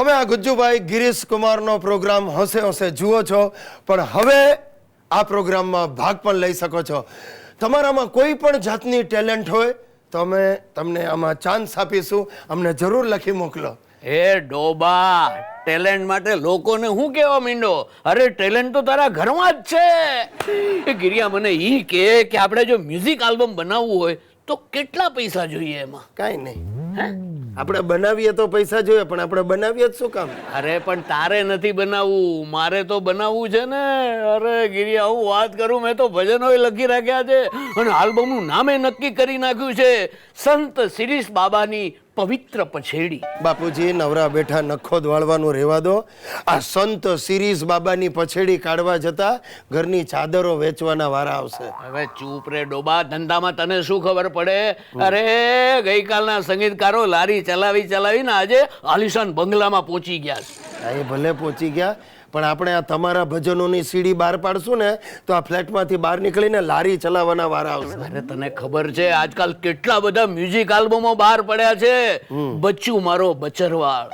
તમે આ ગુજ્જુભાઈ ગિરીશ કુમારનો પ્રોગ્રામ હોંશે હોંશે જુઓ છો, પણ હવે આ પ્રોગ્રામમાં ભાગ પણ લઈ શકો છો. તમારામાં કોઈ પણ જાતની ટેલેન્ટ હોય તો અમે તમને આમાં ચાન્સ આપીશું. અમને જરૂર લખી મોકલો. હે ડોબા, ટેલેન્ટ માટે લોકોને હું કહેવા માંડો? અરે ટેલેન્ટ તો તારા ઘરમાં જ છે. એ ગિરિયા મને ઈ કે આપણે જો મ્યુઝિક આલ્બમ બનાવવું હોય તો કેટલા પૈસા જોઈએ એમાં? કાંઈ નહીં, આપણે બનાવીએ તો પૈસા જોઈએ, પણ આપણે બનાવીએ જ શું કામ? અરે પણ તારે નથી બનાવવું, મારે તો બનાવવું છે ને. અરે ગિરિયા, હું વાત કરું, મેં તો ભજનો લખી રાખ્યા છે અને આલ્બમનું નામે નક્કી કરી નાખ્યું છે, સંત શિરીષ બાબાની પવિત્ર પછેડી. બાપુજી, નવરા બેઠા નખો વાળવાનું રહેવા દો. આ સંત શિરીષ બાબાની પછેડી કાઢવા જતા ઘરની ચાદરો વેચવાના વારા આવશે. હવે ચૂપ રે ડોબા, ધંધામાં તને શું ખબર પડે? અરે ગઈકાલના સંગીતકારો લારી ચલાવીને આજે આલિશાન બંગલામાં પહોંચી ગયા છે. એ ભલે પહોંચી ગયા, પણ આપણે આ તમારા ભજનોની સીડી બહાર પાડશું ને તો આ ફ્લેટમાંથી બહાર નીકળીને લારી ચલાવવાના વારા આવશે. અરે તને ખબર છે આજકાલ કેટલા બધા મ્યુઝિક આલ્બમો બહાર પડ્યા છે? બચ્ચું મારો બચરવાળ,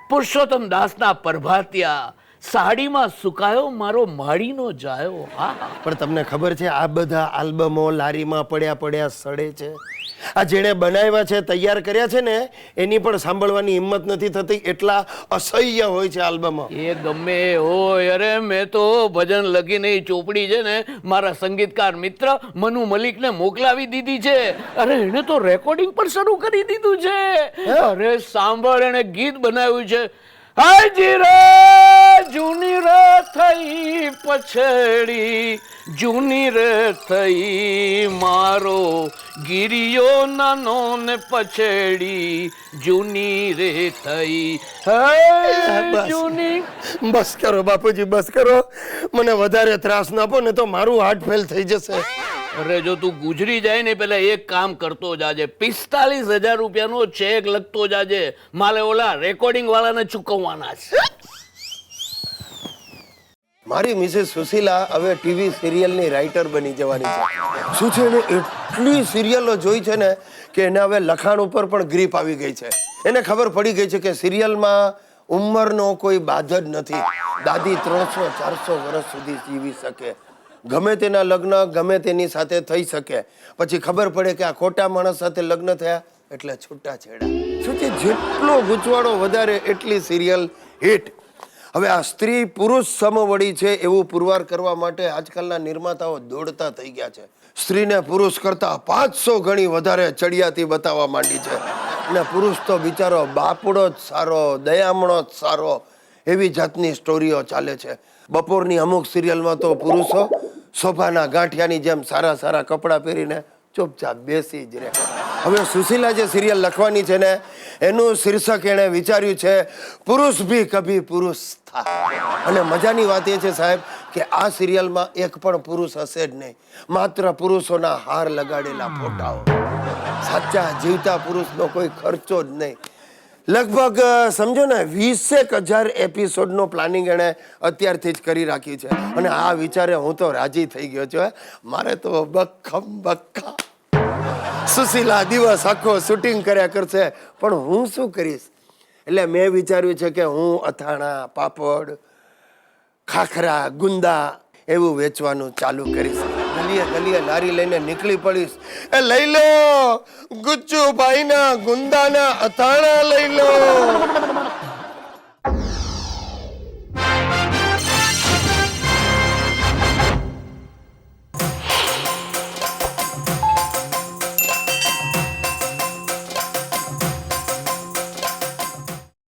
પુરુષોત્તમ દાસના પ્રભાતિયા, સાડીમાં સુકાયો મારો માળીનો જાયો. પણ તમને ખબર છે આ બધા આલ્બમો લારીમાં પડ્યા સડે છે. આ જેણે બનાવ્યા છે, તૈયાર કર્યા છે ને, એની પણ સાંભળવાની હિંમત નથી થતી, એટલા અસહ્ય હોય છે આલ્બમો. એ ગમે હોય. અરે મેં તો ભજન લખીને ચોપડી છે ને મારા સંગીતકાર મિત્ર મનુ મલિકને મોકલાવી દીધી છે. અરે એને તો રેકોર્ડિંગ પણ શરૂ કરી દીધું છે. અરે સાંભળ, એને ગીત બનાવ્યું છે. હાજી રે જૂની રે થઈ પછેડી, જૂની રે થઈ મારો ગિરિયો નાનો ને પછેડી, જૂની રે થઈ. જૂની. બસ કરો બાપુજી, બસ કરો. મને વધારે ત્રાસ ના આપો ને તો મારું હાર્ટ ફેલ થઈ જશે. અરે જો તું ગુજરી જાય ને પેલા એક કામ કરતો જાજે, 45,000 રૂપિયાનો ચેક લખતો જાજે. મારે ઓલા રેકોર્ડિંગ વાળાને ચૂકવવાના છે. મારી મિસેસ સુશીલા હવે ટીવી સિરિયલની રાઇટર બની જવાની છે. શું છે, એને એટલી સિરિયલો જોઈ છે ને કે એને હવે લખાણ ઉપર પણ ગ્રીપ આવી ગઈ છે. એને ખબર પડી ગઈ છે કે સિરિયલમાં ઉંમરનો કોઈ બાધ જ નથી. દાદી 300-400 વર્ષ સુધી જીવી શકે, ગમે તેના લગ્ન ગમે તેની સાથે થઈ શકે. પછી ખબર પડે કે આ ખોટા માણસ સાથે લગ્ન થયા એટલે છૂટાછેડા. શું છે, જેટલો ગૂંચવાડો વધારે એટલી સિરિયલ હિટ. હવે આ સ્ત્રી પુરુષ સમવડી છે એવું પુરવાર કરવા માટે આજકાલના નિર્માતાઓ દોડતા થઈ ગયા છે. સ્ત્રીને પુરુષ કરતા 500 ગણી વધારે ચડિયાતી બતાવવા માંડી છે. અને પુરુષ તો બિચારો બાપડો જ સારો, દયામણો જ સારો, એવી જાતની સ્ટોરીઓ ચાલે છે. બપોરની અમુક સિરિયલમાં તો પુરુષો સોફાના ગાંઠિયાની જેમ સારા કપડાં પહેરીને ચૂપચાપ બેસી જ રહે. હવે સુશીલા જે સિરિયલ લખવાની છે ને એનું શીર્ષક એણે વિચાર્યું છે પુરુષ ભી કભી પુરુષ થા. અને મજાની વાત એ છે સાહેબ કે આ સિરિયલમાં એક પણ પુરુષ હશે જ નહીં, માત્ર પુરુષોના હાર લગાડેલા ફોટાઓ. સાચા જીવતા પુરુષનો કોઈ ખર્ચો જ નહીં. લગભગ સમજો ને 20,000 એપિસોડનો પ્લાનિંગ એણે અત્યારથી જ કરી રાખી છે. અને આ વિચારે હું તો રાજી થઈ ગયો છું. મારે તો બક્કા સુશીલા દિવસ આખો શૂટિંગ કર્યા કરશે, પણ હું શું કરીશ? એટલે મેં વિચાર્યું છે કે હું અથાણા, પાપડ, ખાખરા, ગુંદા એવું વેચવાનું ચાલુ કરીશ. ગલીએ લારી લઈને નીકળી પડીશ. એ લઈ લો ગુજ્જુભાઈના ગુંદાના અથાણા લઈ લો.